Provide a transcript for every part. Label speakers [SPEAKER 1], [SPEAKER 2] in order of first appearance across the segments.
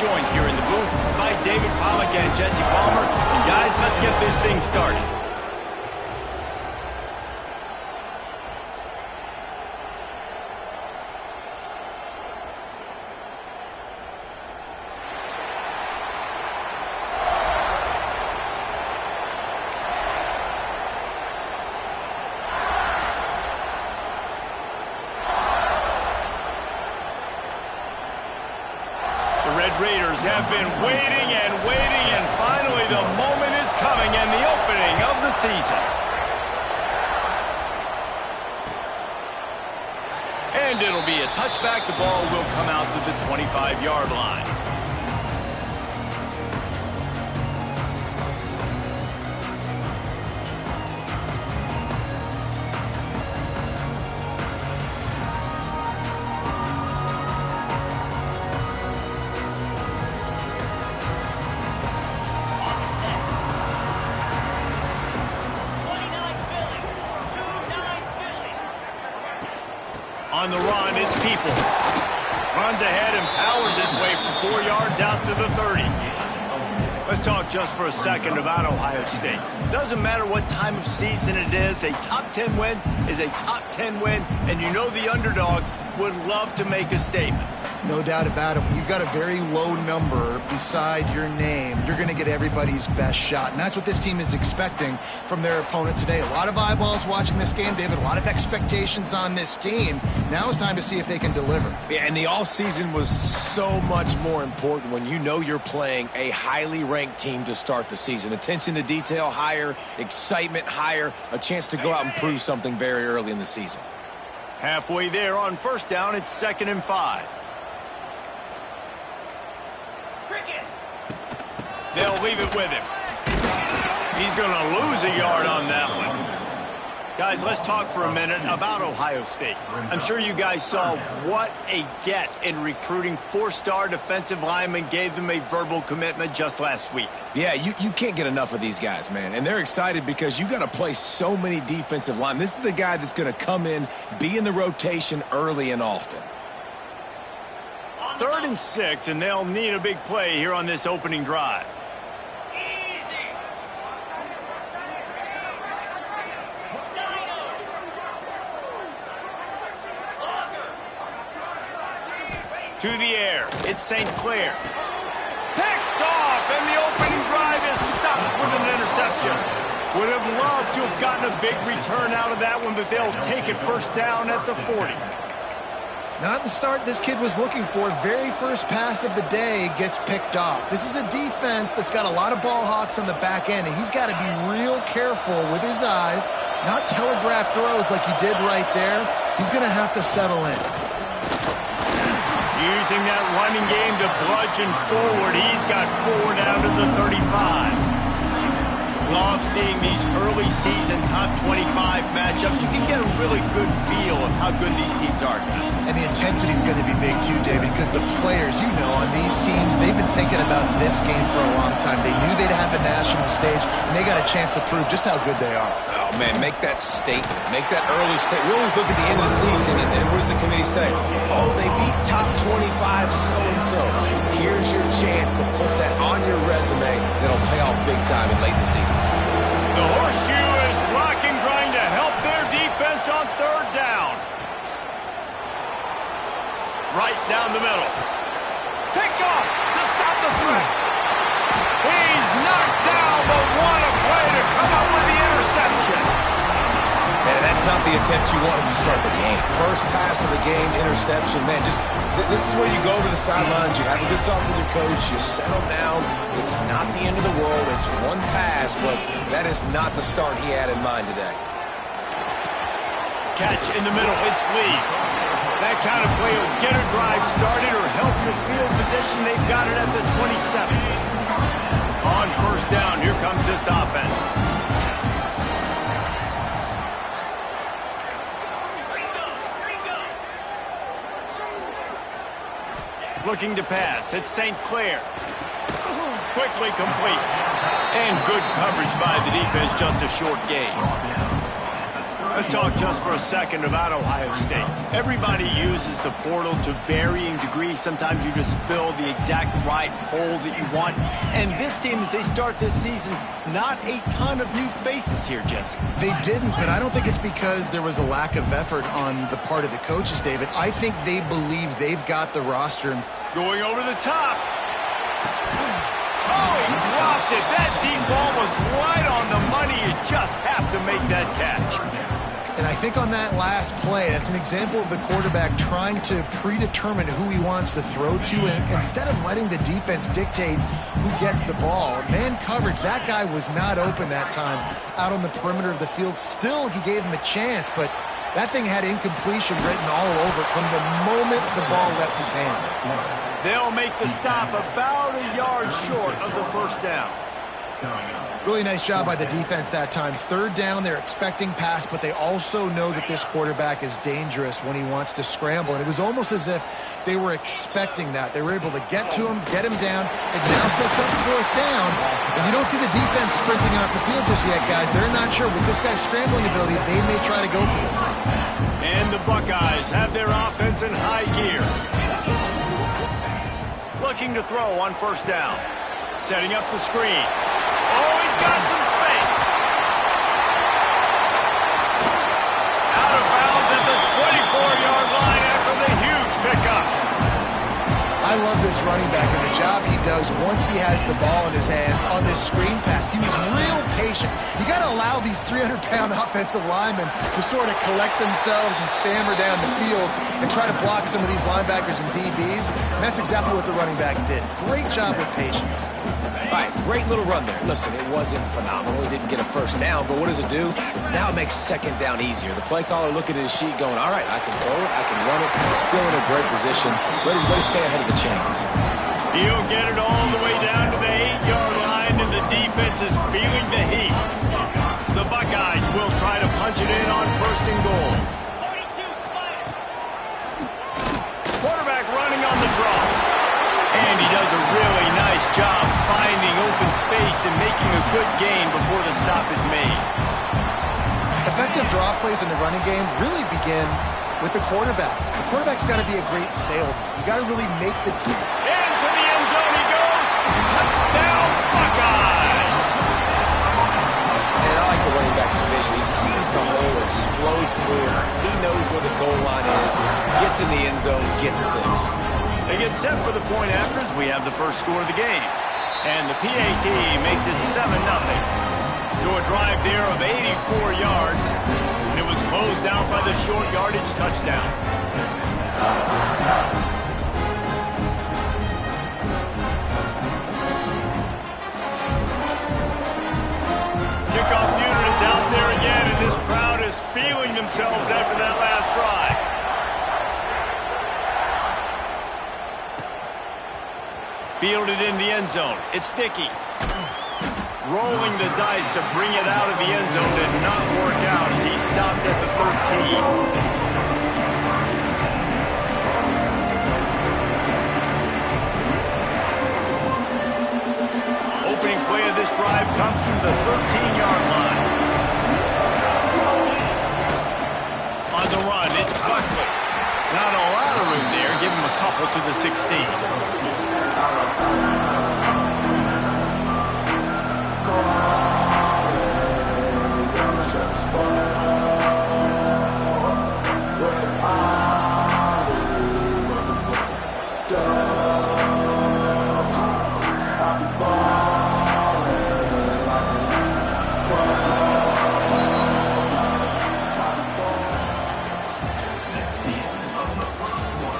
[SPEAKER 1] joined here in the booth by David Pollack and Jesse Palmer. And guys, let's get this thing started. The Red Raiders have been waiting and waiting, and finally the moment is coming and the opening of the season. And it'll be a touchback. The ball will come out to the 25-yard line. On the run, it's Peoples. Runs ahead and powers his way from 4 yards out to the 30. Let's talk just for a second about Ohio State. Doesn't matter what time of season it is, a top 10 win is a top 10 win, and you know the underdogs would love to make a statement.
[SPEAKER 2] No doubt about it. When you've got a very low number beside your name, you're going to get everybody's best shot. And that's what this team is expecting from their opponent today. A lot of eyeballs watching this game, David. A lot of expectations on this team. Now it's time to see if they can deliver.
[SPEAKER 3] Yeah, and the offseason was so much more important when you know you're playing a highly ranked team to start the season. Attention to detail higher, excitement higher, a chance to go out and prove something very early in the season.
[SPEAKER 1] Halfway there on first down, it's 2nd and 5. They'll leave it with him. He's going to lose a yard on that one. Guys, let's talk for a minute about Ohio State. I'm sure you guys saw what a get in recruiting 4-star defensive linemen gave them a verbal commitment just last week.
[SPEAKER 3] Yeah, you can't get enough of these guys, man. And they're excited because you got to play so many defensive linemen. This is the guy that's going to come in, be in the rotation early and often.
[SPEAKER 1] 3rd and 6, and they'll need a big play here on this opening drive. To the air, it's St. Clair. Picked off, and the opening drive is stopped with an interception. Would have loved to have gotten a big return out of that one, but they'll take it first down at the 40.
[SPEAKER 2] Not the start this kid was looking for. Very first pass of the day gets picked off. This is a defense that's got a lot of ball hawks on the back end, and he's got to be real careful with his eyes, not telegraph throws like he did right there. He's going to have to settle in.
[SPEAKER 1] Using that running game to bludgeon forward. He's got 4 down to the 35. Love seeing these early season top 25 matchups. You can get a really good feel of how good these teams are, guys.
[SPEAKER 2] And the intensity is going to be big too, David, because the players, you know, on these teams, they've been thinking about this game for a long time. They knew they'd have a national stage, and they got a chance to prove just how good they are.
[SPEAKER 3] Oh, man, make that statement. Make that early statement. We always look at the end of the season, and what does the committee say? Oh, they beat top 25 so-and-so. Here's your chance to put that on your resume that'll pay off big time in late in the season.
[SPEAKER 1] The horseshoe is rocking, trying to help their defense on 3rd down. Right down the middle. Pick off to stop the threat. He's knocked down, but what a play to come up with the interception.
[SPEAKER 3] Man, that's not the attempt you wanted to start the game. First pass of the game, interception. Man, this is where you go to the sidelines, you have a good talk with your coach, you settle down. It's not the end of the world. It's one pass, but that is not the start he had in mind today.
[SPEAKER 1] Catch in the middle. It's Lee. That kind of play will get a drive started or help your field position. They've got it at the 27. On first down, here comes this offense. Looking to pass. It's St. Clair. Quickly complete. And good coverage by the defense, just a short gain. Let's talk just for a second about Ohio State. Everybody uses the portal to varying degrees. Sometimes you just fill the exact right hole that you want. And this team, as they start this season, not a ton of new faces here, Jesse.
[SPEAKER 2] They didn't, but I don't think it's because there was a lack of effort on the part of the coaches, David. I think they believe they've got the roster.
[SPEAKER 1] Going over the top. Oh, he dropped it. That deep ball was right on the money. You just have to make that catch.
[SPEAKER 2] And I think on that last play, that's an example of the quarterback trying to predetermine who he wants to throw to, and instead of letting the defense dictate who gets the ball. Man coverage, that guy was not open that time out on the perimeter of the field. Still, he gave him a chance, but that thing had incompletion written all over it from the moment the ball left his hand.
[SPEAKER 1] They'll make the stop about a yard short of the first down.
[SPEAKER 2] Really nice job by the defense that time. Third down, they're expecting pass, but they also know that this quarterback is dangerous when he wants to scramble. And it was almost as if they were expecting that. They were able to get to him, get him down. It now sets up fourth down. And you don't see the defense sprinting off the field just yet, guys. They're not sure. With this guy's scrambling ability, they may try to go for this.
[SPEAKER 1] And the Buckeyes have their offense in high gear. Looking to throw on first down. Setting up the screen. Oh, he's got some space. Out of bounds at the 24-yard line after the huge pickup.
[SPEAKER 2] I love this running back and the job he does once he has the ball in his hands on this screen pass. He was real patient. You got to allow these 300-pound offensive linemen to sort of collect themselves and stammer down the field and try to block some of these linebackers and DBs. And that's exactly what the running back did. Great job with patience.
[SPEAKER 3] All right, great little run there. Listen, it wasn't phenomenal. He didn't get a first down, but what does it do? Now it makes second down easier. The play caller looking at his sheet going, all right, I can throw it, I can run it. He's still in a great position, ready to stay ahead of the chains.
[SPEAKER 1] He'll get it all the way down to the 8-yard line, and the defense is feeling the heat. The Buckeyes will try to punch it in on first and goal. Quarterback running on the draw. And he does a really nice job finding open space and making a good gain before the stop is made.
[SPEAKER 2] Effective draw plays in the running game really begin with the quarterback. The quarterback's got to be a great salesman. You got to really make the...
[SPEAKER 1] Into the end zone he goes. Touchdown, Buckeyes!
[SPEAKER 3] And I like the running back's vision. He sees the hole, explodes through it. He knows where the goal line is, gets in the end zone, gets 6.
[SPEAKER 1] They get set for the point afters. We have the first score of the game. And the PAT makes it 7-0. So a drive there of 84 yards. And it was closed out by the short yardage touchdown. Kickoff unit is out there again, and this crowd is feeling themselves after that last drive. Fielded in the end zone. It's Dickey. Rolling the dice to bring it out of the end zone did not work out as he stopped at the 13. Opening play of this drive comes from the 13-yard line. On the run, it's Buckley. Not a lot of room there. Give him a couple to the 16.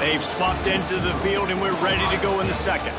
[SPEAKER 1] They've swapped into the field, and we're ready to go in the second.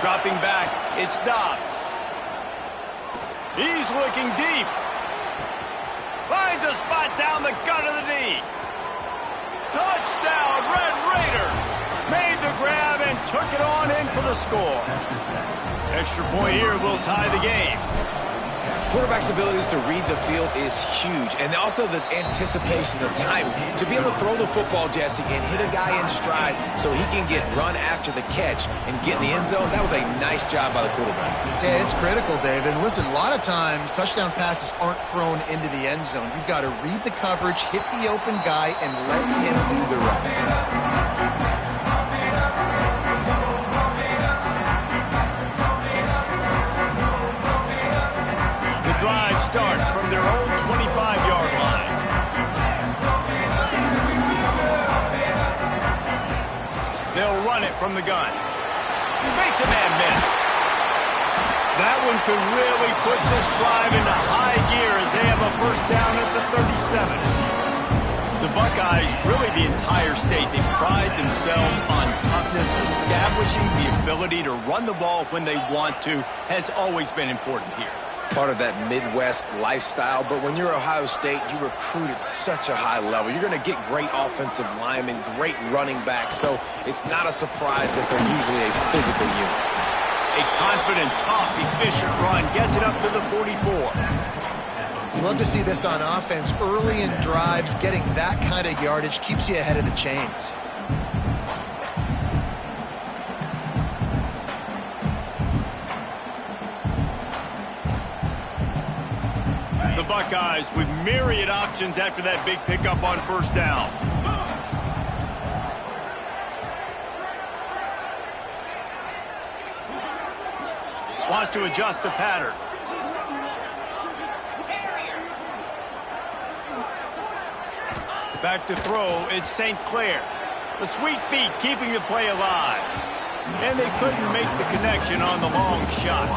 [SPEAKER 1] Dropping back, it's Dobbs. He's looking deep. Finds a spot down the gut of the knee. Touchdown, Red Raiders. Made the grab and took it on in for the score. Extra point here will tie the game.
[SPEAKER 3] Quarterback's abilities to read the field is huge, and also the anticipation, the timing. To be able to throw the football, Jesse, and hit a guy in stride so he can get run after the catch and get in the end zone, that was a nice job by the quarterback.
[SPEAKER 2] Yeah, it's critical, David. Listen, a lot of times touchdown passes aren't thrown into the end zone. You've got to read the coverage, hit the open guy, and let him do the rest.
[SPEAKER 1] Drive starts from their own 25-yard line. They'll run it from the gun. Makes a man miss. That one could really put this drive into high gear as they have a first down at the 37. The Buckeyes, really the entire state, they pride themselves on toughness. Establishing the ability to run the ball when they want to has always been important here.
[SPEAKER 3] Part of that Midwest lifestyle, but when you're Ohio State, you recruit at such a high level. You're going to get great offensive linemen, great running backs, so it's not a surprise that they're usually a physical unit.
[SPEAKER 1] A confident, tough, efficient run gets it up to the 44.
[SPEAKER 2] You love to see this on offense. Early in drives, getting that kind of yardage keeps you ahead of the chains.
[SPEAKER 1] The Buckeyes with myriad options after that big pickup on first down. Wants to adjust the pattern. Back to throw, it's St. Clair. The sweet feet keeping the play alive. And they couldn't make the connection on the long shot.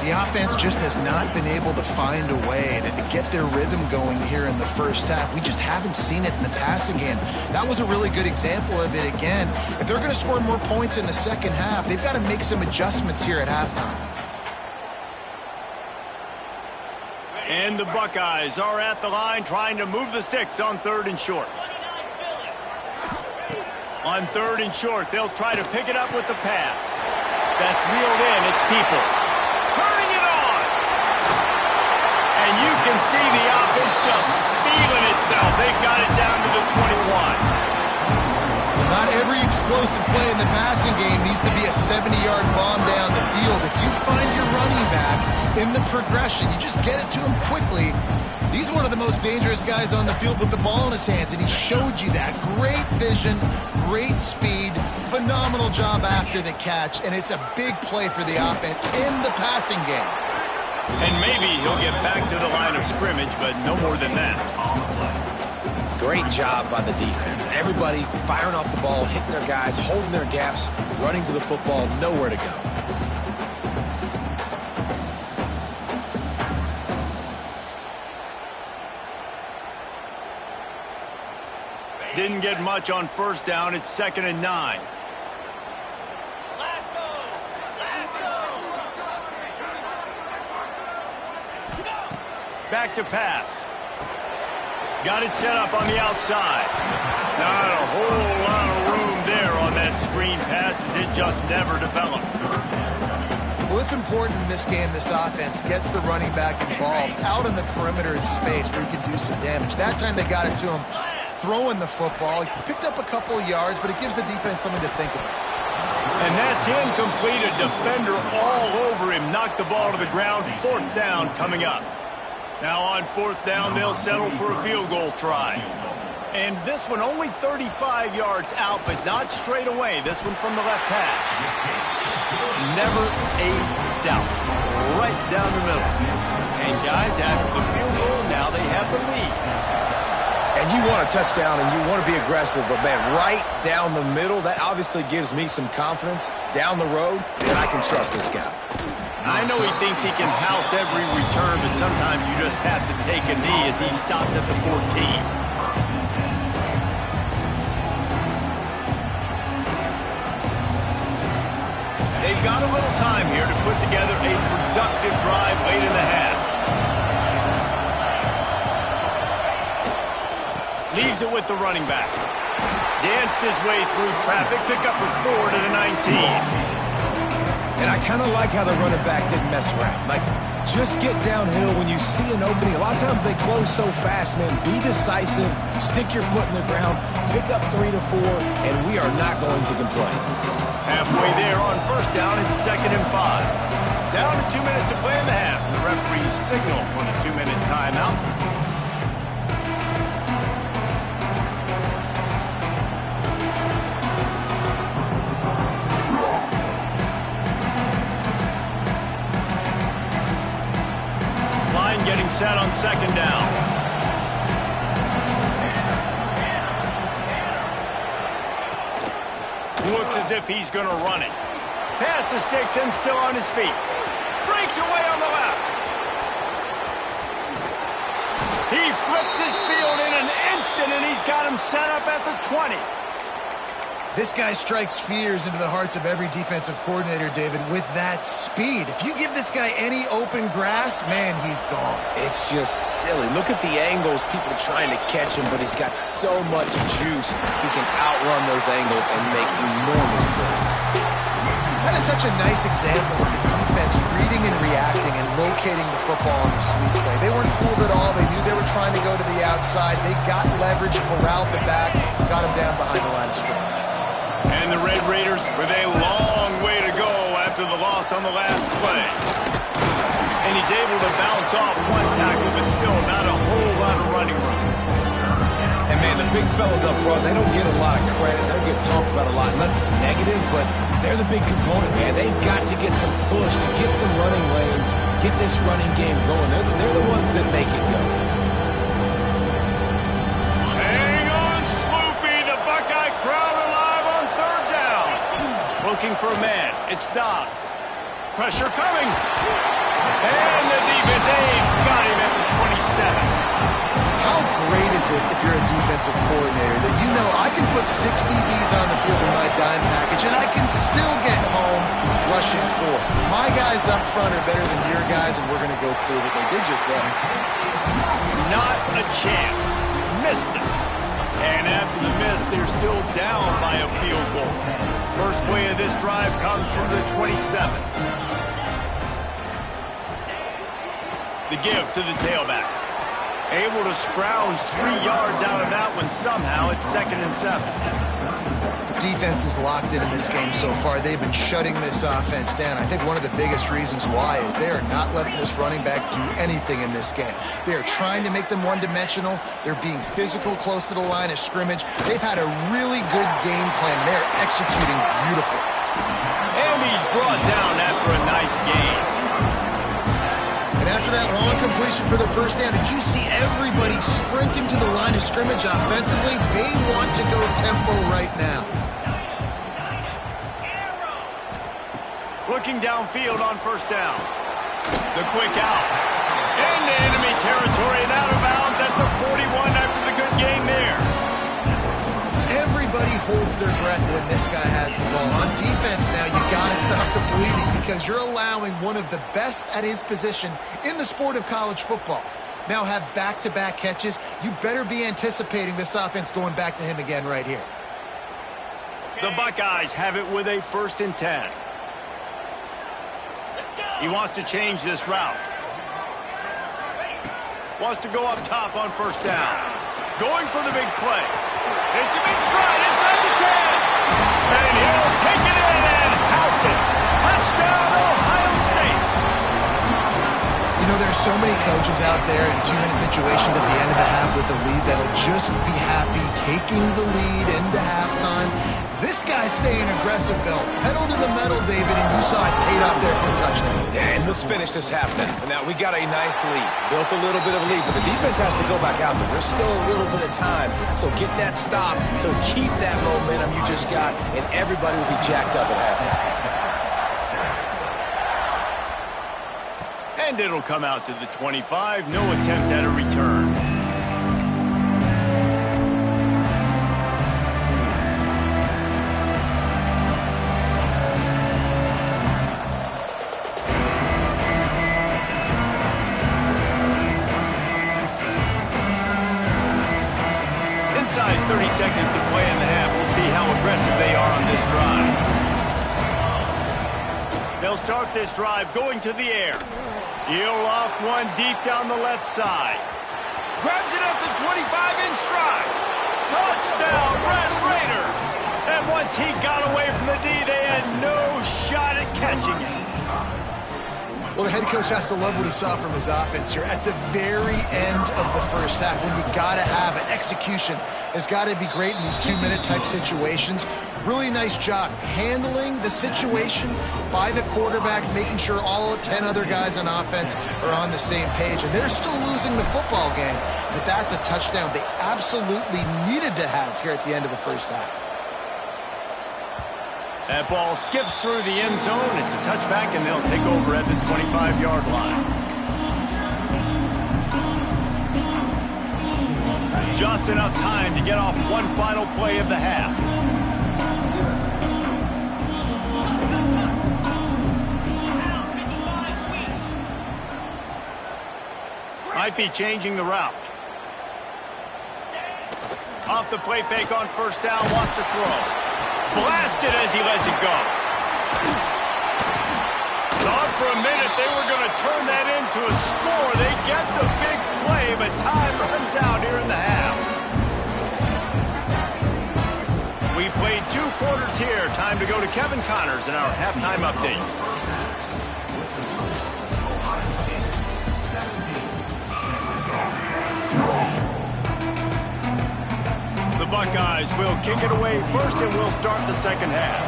[SPEAKER 2] The offense just has not been able to find a way to get their rhythm going here in the first half. We just haven't seen it in the passing game. That was a really good example of it again. If they're going to score more points in the second half, they've got to make some adjustments here at halftime.
[SPEAKER 1] And the Buckeyes are at the line trying to move the sticks on 3rd and short. On 3rd and short, they'll try to pick it up with the pass. That's reeled in. It's Peoples. Turning it on. And you can see the offense just feeling itself. They've got it down to the 21.
[SPEAKER 2] Not every explosive play in the passing game needs to be a 70-yard bomb down the field. If you find your running back in the progression, you just get it to him quickly. He's one of the most dangerous guys on the field with the ball in his hands, and he showed you that. Great vision, great speed, phenomenal job after the catch, and it's a big play for the offense in the passing game.
[SPEAKER 1] And maybe he'll get back to the line of scrimmage, but no more than that.
[SPEAKER 3] Great job by the defense. Everybody firing off the ball, hitting their guys, holding their gaps, running to the football, nowhere to go.
[SPEAKER 1] Didn't get much on first down. It's 2nd and 9. Back to pass. Got it set up on the outside. Not a whole lot of room there on that screen pass as it just never developed.
[SPEAKER 2] Well, it's important in this game this offense gets the running back involved out in the perimeter in space where he can do some damage. That time they got it to him throwing the football. He picked up a couple of yards, but it gives the defense something to think about.
[SPEAKER 1] And that's incomplete. A defender all over him. Knocked the ball to the ground. 4th down coming up. Now on 4th down, they'll settle for a field goal try. And this one only 35 yards out, but not straight away. This one from the left hash. Never a doubt. Right down the middle. And guys, after the field goal, now they have the lead.
[SPEAKER 3] And you want a touchdown and you want to be aggressive, but man, right down the middle, that obviously gives me some confidence down the road that I can trust this guy.
[SPEAKER 1] I know he thinks he can house every return, but sometimes you just have to take a knee as he stopped at the 14. They've got a Leaves it with the running back. Danced his way through traffic. Pick up a 4 to the 19.
[SPEAKER 3] And I kind of like how the running back didn't mess around. Like, just get downhill when you see an opening. A lot of times they close so fast, man. Be decisive. Stick your foot in the ground. Pick up 3 to 4, and we are not going to complain.
[SPEAKER 1] Halfway there on first down, it's 2nd and 5. Down to 2 minutes to play in the half. And the referee's signal for the 2-minute timeout. Getting set on 2nd down. Looks as if he's going to run it. Past the sticks and still on his feet. Breaks away on the left. He flips his field in an instant, and he's got him set up at the 20.
[SPEAKER 2] This guy strikes fears into the hearts of every defensive coordinator, David, with that speed. If you give this guy any open grass, man, he's gone.
[SPEAKER 3] It's just silly. Look at the angles, people trying to catch him, but he's got so much juice. He can outrun those angles and make enormous plays.
[SPEAKER 2] That is such a nice example of the defense reading and reacting and locating the football on the sweep play. They weren't fooled at all. They knew they were trying to go to the outside. They got leverage, corralled the back, got him down behind the line of scrimmage.
[SPEAKER 1] And the Red Raiders with a long way to go after the loss on the last play. And he's able to bounce off one tackle, but still not a whole lot of running room.
[SPEAKER 3] And, man, the big fellas up front, they don't get a lot of credit. They don't get talked about a lot unless it's negative, but they're the big component, man. They've got to get some push, to get some running lanes, get this running game going. They're the ones that make it go.
[SPEAKER 1] Hang on, Sloopy. The Buckeye crowd alive on 3rd down. Looking for a man. It's Dobbs. Pressure coming. And the defense got him at the 27.
[SPEAKER 2] How great is it if you're a defensive coordinator that you know I can put 6 DBs on the field in my dime package and I can still get home rushing 4. My guys up front are better than your guys, and we're going to go prove it. They did just that.
[SPEAKER 1] Not a chance. Missed it. And after the miss, they're still down by a field goal. First play of this drive comes from the 27. The give to the tailback. Able to scrounge 3 yards out of that one somehow. It's 2nd and 7.
[SPEAKER 2] Defense is locked in this game so far. They've been shutting this offense down. I think one of the biggest reasons why is they are not letting this running back do anything in this game. They are trying to make them one-dimensional. They're being physical close to the line of scrimmage. They've had a really good game plan. They're executing beautifully.
[SPEAKER 1] And he's brought down after a nice gain.
[SPEAKER 2] And after that long completion for the first down, did you see everybody sprinting to the line of scrimmage offensively? They want to go tempo right now.
[SPEAKER 1] Looking downfield on first down. The quick out. Into enemy territory and out of bounds at the 41 after the good gain there.
[SPEAKER 2] Everybody holds their breath when this guy has the ball. On defense now, you got to stop the bleeding because you're allowing one of the best at his position in the sport of college football. Now have back-to-back catches. You better be anticipating this offense going back to him again right here.
[SPEAKER 1] The Buckeyes have it with a 1st and 10. He wants to change this route. Wants to go up top on first down. Going for the big play. It's a big stride inside the 10. And he'll take it in and house it. Touchdown, Ohio State.
[SPEAKER 2] You know, there's so many coaches out there in 2-minute situations at the end of the half with the lead that'll just be happy taking the lead into halftime. This guy's staying aggressive, though. Pedal to the metal, David, and you saw it paid off there for a touchdown.
[SPEAKER 3] And let's finish this half then. Now, we got a nice lead. Built a little bit of a lead, but the defense has to go back out there. There's still a little bit of time. So get that stop to keep that momentum you just got, and everybody will be jacked up at halftime.
[SPEAKER 1] And it'll come out to the 25. No attempt at a return. Inside 30 seconds to play in the half. We'll see how aggressive they are on this drive. They'll start this drive going to the air. He'll off one deep down the left side. Grabs it at the 25 in stride. Touchdown, Red Raiders! And once he got away from the D, they had no shot at catching him.
[SPEAKER 2] Well, the head coach has to love what he saw from his offense here at the very end of the first half, when you got to have it. Execution has got to be great in these 2-minute type situations. Really nice job handling the situation by the quarterback, making sure all 10 other guys on offense are on the same page. And they're still losing the football game, but that's a touchdown they absolutely needed to have here at the end of the first half.
[SPEAKER 1] That ball skips through the end zone. It's a touchback, and they'll take over at the 25-yard line. Just enough time to get off one final play of the half. Might be changing the route. Off the play fake on first down, wants to throw. Blasted as he lets it go. Thought for a minute they were going to turn that into a score. They get the big play, but time runs out here in the half. We played 2 quarters here. Time to go to Kevin Connors in our halftime update. The Buckeyes will kick it away first, and we'll start the second half.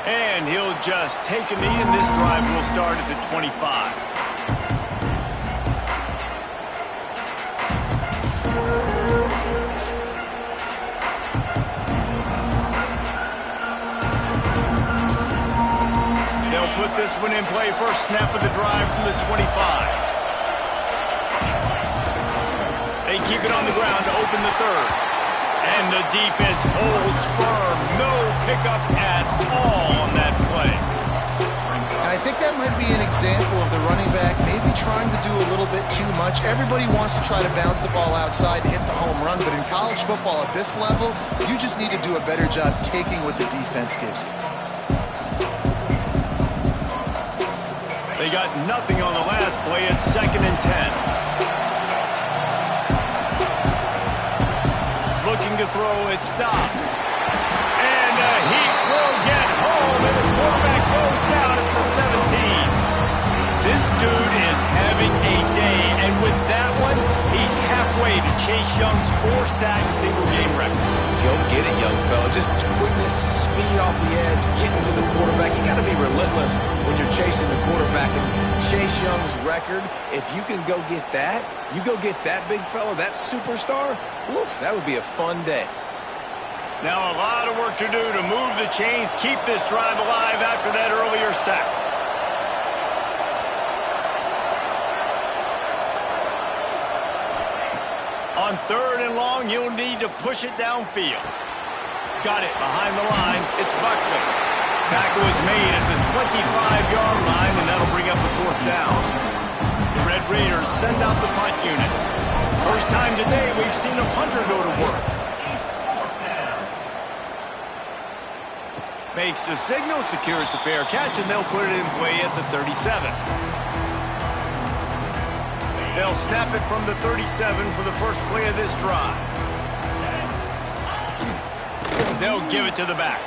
[SPEAKER 1] And he'll just take a knee, and this drive will start at the 25. Put this one in play. First snap of the drive from the 25. They keep it on the ground to open the third. And the defense holds firm. No pickup at all on that play.
[SPEAKER 2] And I think that might be an example of the running back maybe trying to do a little bit too much. Everybody wants to try to bounce the ball outside to hit the home run, but in college football at this level, you just need to do a better job taking what the defense gives you.
[SPEAKER 1] They got nothing on the last play. It's 2nd and 10. Looking to throw, it stops. And he will get home, and the quarterback goes down at the 17. This dude is having a day, and with that one, he's halfway to Chase Young's 4-sack single-game record.
[SPEAKER 3] Go get it, young fella. Just quickness, speed off the edge, getting to the quarterback. You got to be relentless when you're chasing the quarterback. And Chase Young's record, if you can go get that, you go get that big fella, that superstar, woof, that would be a fun day.
[SPEAKER 1] Now a lot of work to do to move the chains, keep this drive alive after that earlier sack. On 3rd and long, you'll need to push it downfield. Got it behind the line. It's Buckley. Tackle is made at the 25-yard line, and that'll bring up the 4th down. The Red Raiders send out the punt unit. First time today we've seen a punter go to work. Makes the signal, secures the fair catch, and they'll put it in play at the 37. They'll snap it from the 37 for the first play of this drive. They'll give it to the back.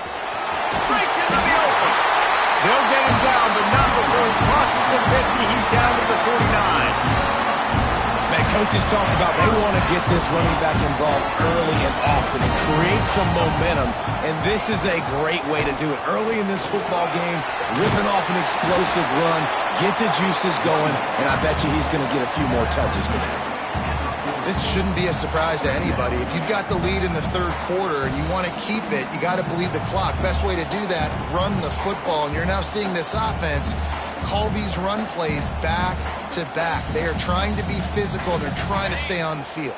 [SPEAKER 1] Breaks into the open. They'll get him down, but not before he crosses the 50. He's down to the 49.
[SPEAKER 3] Man, coaches talked about they want to get this running back involved early and often and create some momentum, and this is a great way to do it. Early in this football game, ripping off an explosive run, get the juices going, and I bet you he's going to get a few more touches today.
[SPEAKER 2] This shouldn't be a surprise to anybody. If you've got the lead in the 3rd quarter and you want to keep it, you got to bleed the clock. Best way to do that, run the football. And you're now seeing this offense call these run plays back to back. They are trying to be physical, and they're trying to stay on the field.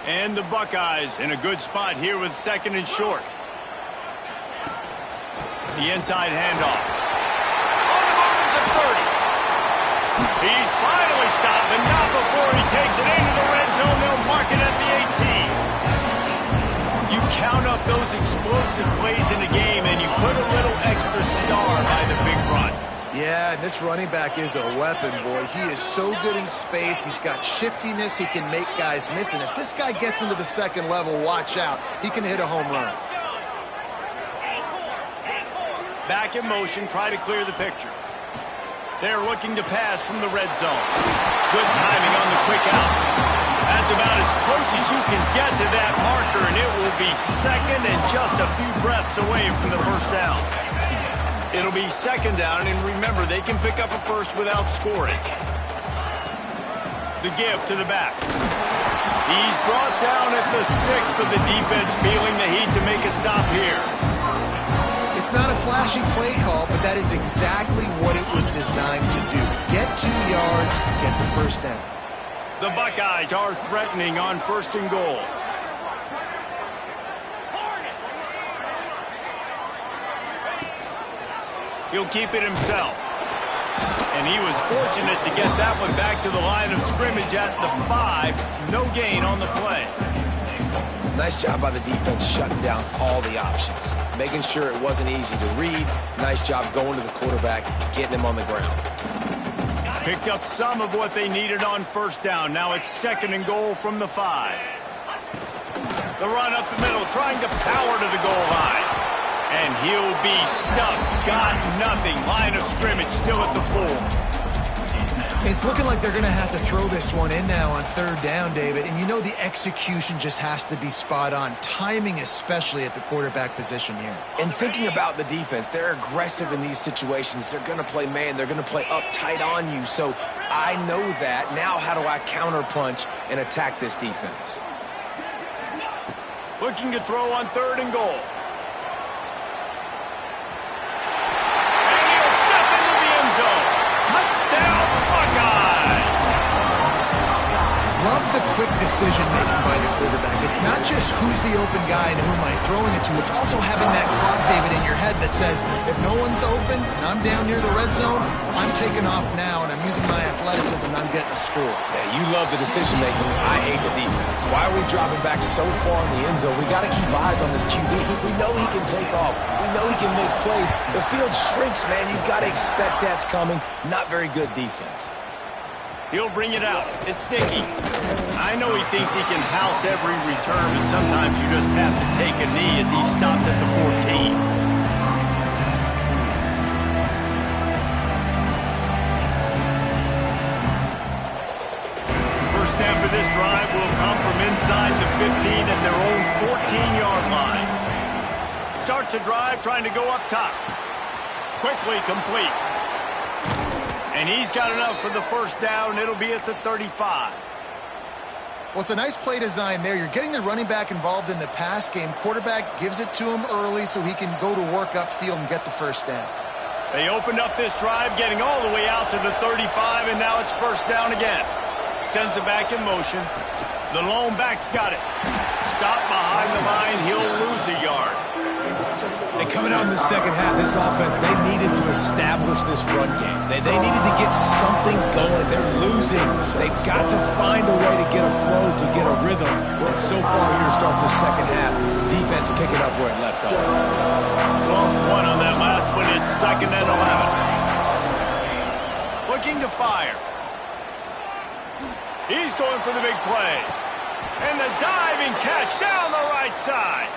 [SPEAKER 1] And the Buckeyes in a good spot here with 2nd and short. The inside handoff. On the move at the 30. He's finally stopped, but not before he takes it into the red zone. They'll mark it at the 18. You count up those explosive plays in a game, and you put a little extra star by the big run.
[SPEAKER 2] Yeah, and this running back is a weapon, boy. He is so good in space. He's got shiftiness. He can make guys miss. And if this guy gets into the second level, watch out. He can hit a home run.
[SPEAKER 1] Back in motion, try to clear the picture. They're looking to pass from the red zone. Good timing on the quick out. That's about as close as you can get to that marker, and it will be second and just a few breaths away from the first down. It'll be second down, and remember, they can pick up a first without scoring. The give to the back. He's brought down at the 6, but the defense feeling the heat to make a stop here.
[SPEAKER 2] It's not a flashy play call, but that is exactly what it was designed to do. Get 2 yards, get the first down.
[SPEAKER 1] The Buckeyes are threatening on 1st and goal. He'll keep it himself. And he was fortunate to get that one back to the line of scrimmage at the 5. No gain on the play.
[SPEAKER 3] Nice job by the defense shutting down all the options. Making sure it wasn't easy to read. Nice job going to the quarterback, getting him on the ground.
[SPEAKER 1] Picked up some of what they needed on 1st down. Now it's 2nd and goal from the 5. The run up the middle, trying to power to the goal line. And he'll be stuck. Got nothing. Line of scrimmage still at the 4.
[SPEAKER 2] It's looking like they're going to have to throw this one in now on 3rd down, David. And you know the execution just has to be spot on. Timing especially at the quarterback position here.
[SPEAKER 3] And thinking about the defense, they're aggressive in these situations. They're going to play man. They're going to play up tight on you. So I know that. Now how do I counterpunch and attack this defense?
[SPEAKER 1] Looking to throw on 3rd and goal.
[SPEAKER 2] Love the quick decision-making by the quarterback. It's not just who's the open guy and who am I throwing it to. It's also having that clock, David, in your head that says, if no one's open and I'm down near the red zone, I'm taking off now and I'm using my athleticism and I'm getting a score.
[SPEAKER 3] Yeah, you love the decision-making. I hate the defense. Why are we dropping back so far in the end zone? We got to keep eyes on this QB. We know he can take off. We know he can make plays. The field shrinks, man. You got to expect that's coming. Not very good defense.
[SPEAKER 1] He'll bring it out. It's Dickey. I know he thinks he can house every return, but sometimes you just have to take a knee as he stopped at the 14. First snap of this drive will come from inside the 15 at their own 14-yard line. Starts a drive trying to go up top. Quickly complete. And he's got enough for the first down. It'll be at the 35.
[SPEAKER 2] Well, it's a nice play design there. You're getting the running back involved in the pass game. Quarterback gives it to him early so he can go to work upfield and get the first down.
[SPEAKER 1] They opened up this drive, getting all the way out to the 35, and now it's first down again. Sends it back in motion. The lone back's got it. Stop behind the line. He'll lose a yard.
[SPEAKER 3] And coming out in the second half, this offense, they needed to establish this run game. They needed to get something going. They're losing. They've got to find a way to get a flow, to get a rhythm. And so far here to start the second half, defense picking up where it left off.
[SPEAKER 1] Lost one on that last one. It's 2nd and 11. Looking to fire. He's going for the big play. And the diving catch down the right side.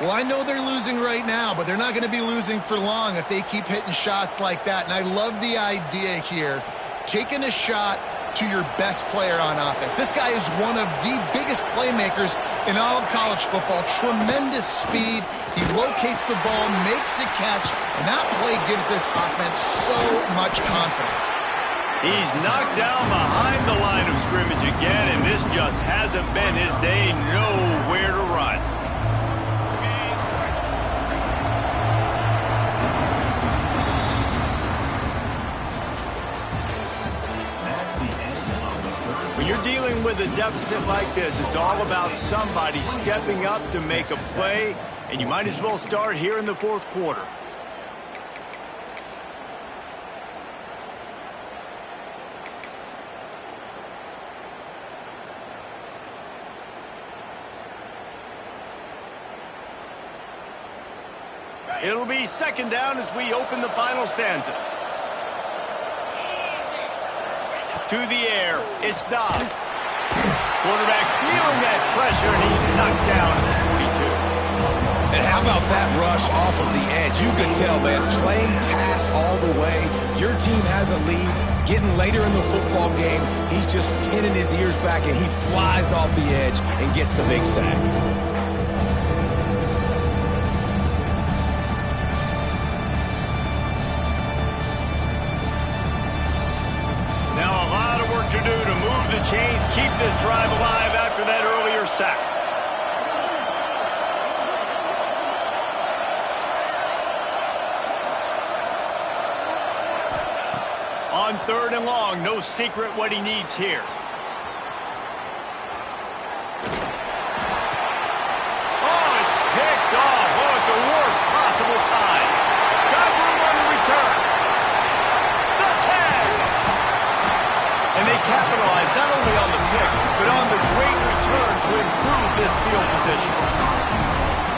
[SPEAKER 2] Well, I know they're losing right now, but they're not going to be losing for long if they keep hitting shots like that. And I love the idea here, taking a shot to your best player on offense. This guy is one of the biggest playmakers in all of college football. Tremendous speed. He locates the ball, makes a catch, and that play gives this offense so much confidence.
[SPEAKER 1] He's knocked down behind the line of scrimmage again, and this just hasn't been his day. Nowhere to run. When you're dealing with a deficit like this, it's all about somebody stepping up to make a play, and you might as well start here in the 4th quarter. It'll be second down as we open the final stanza. To the air, it's Dobbs. Quarterback feeling that pressure, and he's knocked down at the 22.
[SPEAKER 3] And how about that rush off of the edge? You could tell, man, playing pass all the way. Your team has a lead. Getting later in the football game, he's just pinning his ears back, and he flies off the edge and gets the big sack.
[SPEAKER 1] Now a lot of work to do to move the chains, keep this drive alive after that earlier sack. On third and long, no secret what he needs here. Oh, it's picked off. Oh, at the worst possible time. Got room on the return. The tag. And they capitalize not only on the pick, but on the great return to improve this field position.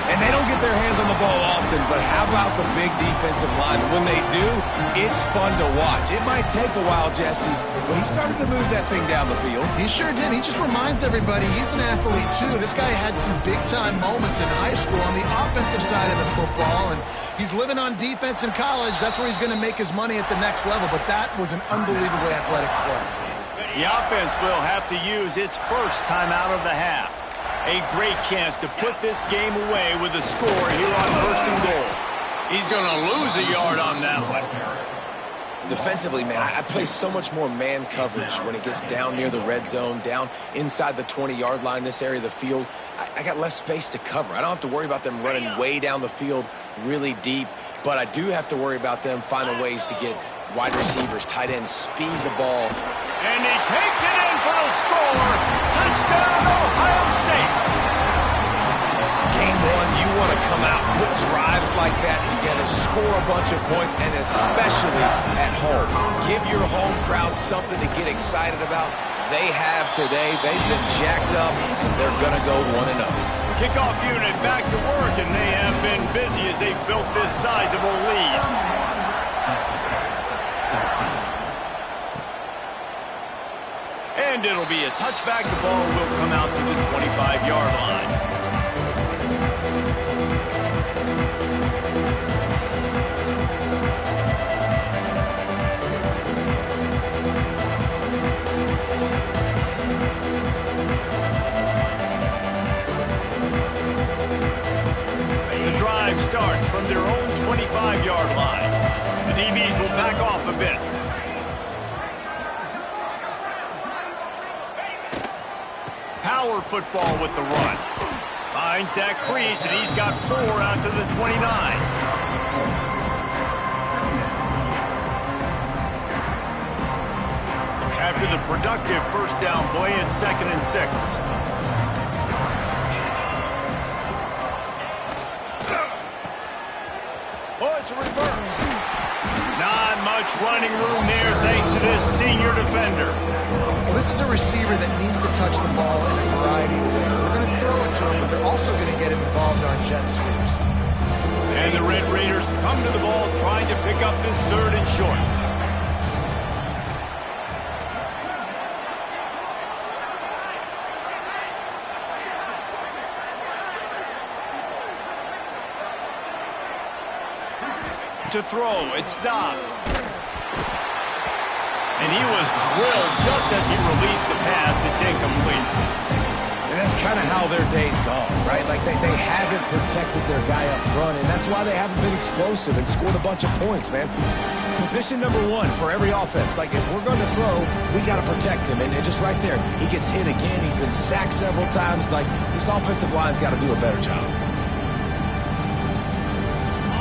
[SPEAKER 3] And they don't get their hands on the ball often, but how about the big defensive line? When they do, it's fun to watch. It might take a while, Jesse, but he started to move that thing down the field.
[SPEAKER 2] He sure did. He just reminds everybody he's an athlete, too. This guy had some big-time moments in high school on the offensive side of the football, and he's living on defense in college. That's where he's going to make his money at the next level, but that was an unbelievably athletic play.
[SPEAKER 1] The offense will have to use its first timeout of the half. A great chance to put this game away with a score here on first and goal. He's going to lose a yard on that one.
[SPEAKER 3] Defensively, man, I play so much more man coverage when it gets down near the red zone, down inside the 20-yard line, this area of the field. I got less space to cover. I don't have to worry about them running way down the field really deep, but I do have to worry about them finding ways to get wide receivers, tight ends, speed the ball.
[SPEAKER 1] And he takes it in for the score. Touchdown, Ohio State.
[SPEAKER 3] Game one, you want to come out, put drives like that together, score a bunch of points, and especially at home. Give your home crowd something to get excited about. They have today. They've been jacked up, and they're going to go 1-0.
[SPEAKER 1] Kickoff unit back to work, and they have been busy as they've built this sizable lead. And it'll be a touchback. The ball will come out to the 25-yard line. The drive starts from their own 25-yard line. The DBs will back off a bit. Power football with the run. Finds that crease, and he's got 4 out to the 29. After the productive first down play, it's 2nd and 6. Oh, it's a reverse. Not much running room there thanks to this senior defender.
[SPEAKER 2] Well, this is a receiver that needs to touch the ball in a variety of ways. They're going to throw it to him, but they're also going to get him involved on jet sweeps.
[SPEAKER 1] And the Red Raiders come to the ball trying to pick up this 3rd and short. To throw, it's Dobbs. And he was drilled just as he released the pass. It's incomplete.
[SPEAKER 3] And that's kind of how their day's gone, right? Like they haven't protected their guy up front, and that's why they haven't been explosive and scored a bunch of points, man. Position number 1 for every offense. Like, if we're going to throw, we got to protect him. And just right there, he gets hit again. He's been sacked several times. Like, this offensive line's got to do a better job.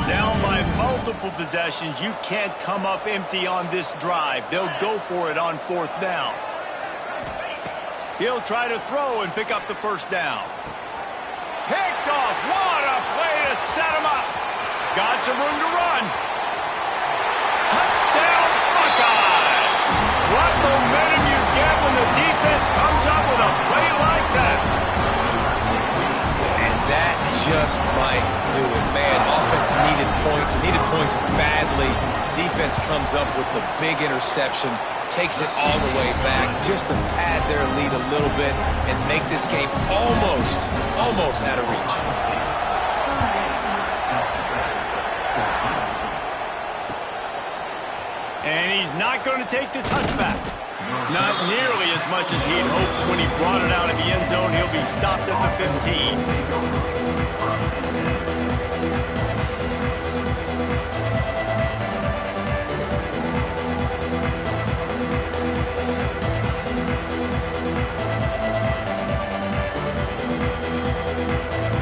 [SPEAKER 1] Down by multiple possessions, you can't come up empty on this drive. They'll go for it on 4th down. He'll try to throw and pick up the first down. Picked off. What a play to set him up. Got some room to run. Touchdown, Buckeyes. What momentum you get when the defense comes up with a play like that.
[SPEAKER 3] And that just might do it. Man, offense needed points badly. Defense comes up with the big interception, takes it all the way back just to pad their lead a little bit and make this game almost out of reach.
[SPEAKER 1] And he's not going to take the touchback. Not nearly as much as he'd hoped when he brought it out of the end zone. He'll be stopped at the 15.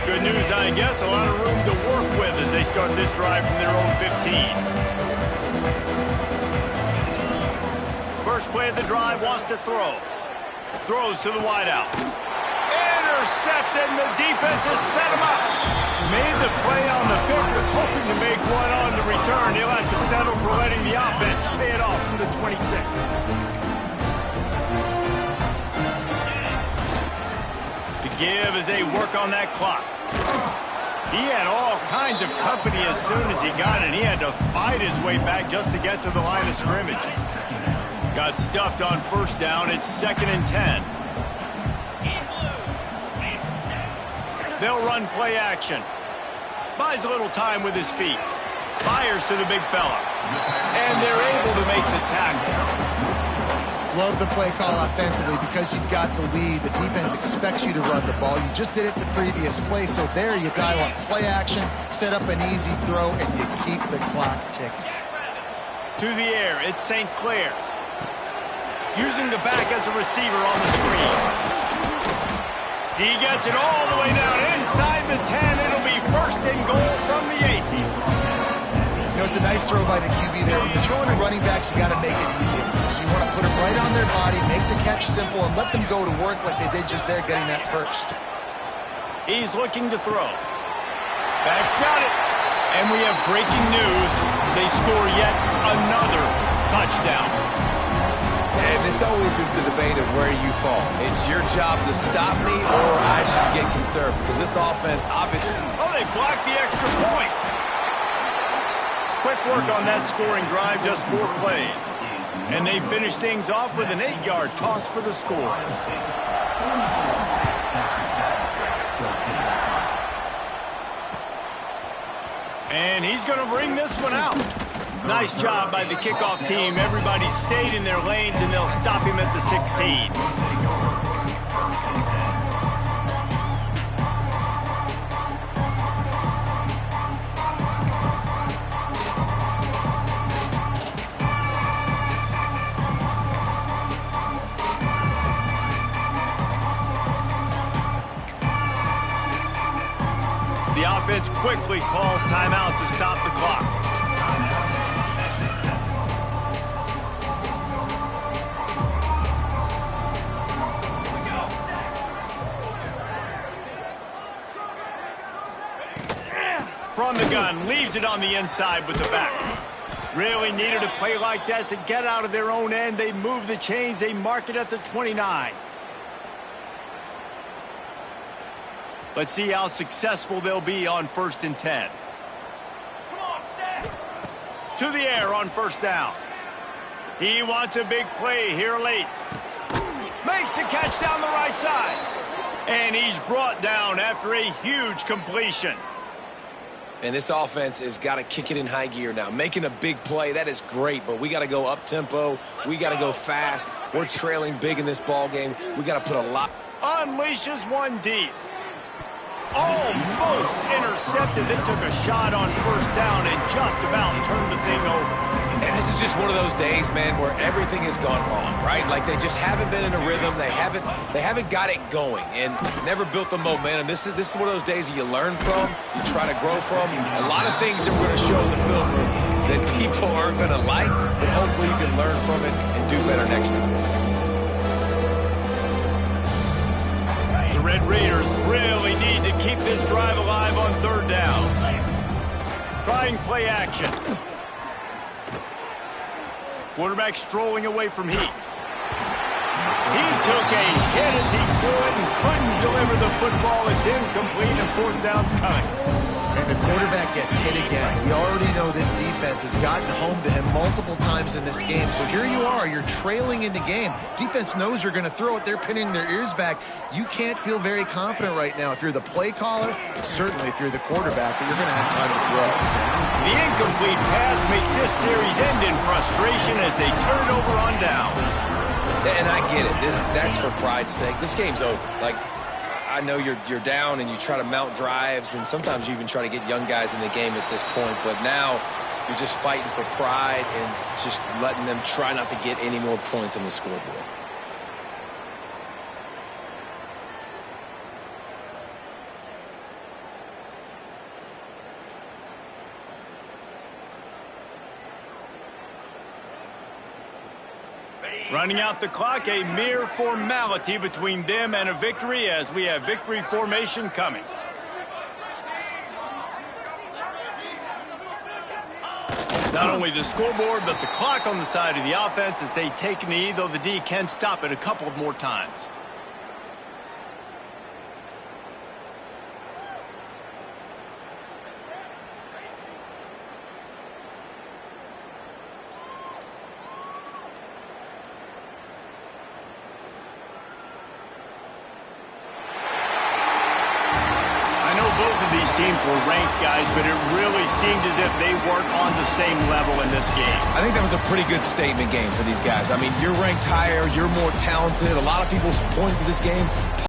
[SPEAKER 1] Good news, I guess. A lot of room to work with as they start this drive from their own 15. First play of the drive, wants to throw. Throws to the wideout. Intercepted, and the defense has set him up. Made the play on the pick, was hoping to make one on the return. He'll have to settle for letting the offense pay it off from the 26. To give as they work on that clock. He had all kinds of company as soon as he got it. He had to fight his way back just to get to the line of scrimmage. Got stuffed on first down. It's 2nd and 10. They'll run play action. Buys a little time with his feet. Fires to the big fella. And they're able to make the tackle.
[SPEAKER 2] Love the play call offensively because you've got the lead. The defense expects you to run the ball. You just did it the previous play, so there you dial up play action, set up an easy throw, and you keep the clock ticking.
[SPEAKER 1] To the air, it's St. Clair. Using the back as a receiver on the screen. He gets it all the way down inside the 10. It'll be 1st and goal from the 8.
[SPEAKER 2] You know, it's a nice throw by the QB there. When you're throwing to running backs, you got to make it easy. So you want to put them right on their body, make the catch simple, and let them go to work like they did just there, getting that first.
[SPEAKER 1] He's looking to throw. Back's got it. And we have breaking news. They score yet another touchdown.
[SPEAKER 3] And this always is the debate of where you fall. It's your job to stop me or I should get concerned because this offense obviously...
[SPEAKER 1] Oh, they blocked the extra point. Quick work on that scoring drive, just 4 plays. And they finish things off with an 8-yard toss for the score. And he's going to bring this one out. Nice job by the kickoff team. Everybody stayed in their lanes, and they'll stop him at the 16. The offense quickly calls timeout to stop the clock. From the gun, leaves it on the inside with the back. Really needed a play like that to get out of their own end. They move the chains. They mark it at the 29. Let's see how successful they'll be on 1st and 10. To the air on 1st down. He wants a big play here late. Makes the catch down the right side. And he's brought down after a huge completion.
[SPEAKER 3] And this offense has got to kick it in high gear now. Making a big play, that is great, but we got to go up-tempo. We got to go fast. We're trailing big in this ball game. We got to put a lot.
[SPEAKER 1] Unleashes one deep. Almost intercepted. They took a shot on 1st down and just about turned the thing over.
[SPEAKER 3] And this is just one of those days, man, where everything has gone wrong, right? Like they just haven't been in a rhythm. They haven't got it going and never built the momentum. This is one of those days that you learn from, you try to grow from. A lot of things that we're going to show in the film room that people aren't going to like, but hopefully you can learn from it and do better next time.
[SPEAKER 1] The Red Raiders really need to keep this drive alive on 3rd down. Trying play action. Quarterback strolling away from heat. He took a hit as he threw it and couldn't deliver the football. It's incomplete and fourth down's coming.
[SPEAKER 2] And the quarterback gets hit again. We already know this defense has gotten home to him multiple times in this game. So here you are, you're trailing in the game. Defense knows you're going to throw it. They're pinning their ears back. You can't feel very confident right now if you're the play caller, certainly if you're the quarterback, that you're going to have time to throw.
[SPEAKER 1] The incomplete pass makes this series end in frustration as they turn over on downs.
[SPEAKER 3] And I get it. That's for pride's sake. This game's over. Like, I know you're down and you try to mount drives, and sometimes you even try to get young guys in the game at this point. But now you're just fighting for pride and just letting them try not to get any more points on the scoreboard.
[SPEAKER 1] Running out the clock, a mere formality between them and a victory as we have victory formation coming. Not only the scoreboard, but the clock on the side of the offense as they take a knee, though the D can stop it a couple of more times. Both of these teams were ranked, guys, but it really seemed as if they weren't on the same level in this game.
[SPEAKER 3] I think that was a pretty good statement game for these guys. I mean, you're ranked higher, you're more talented. A lot of people point to this game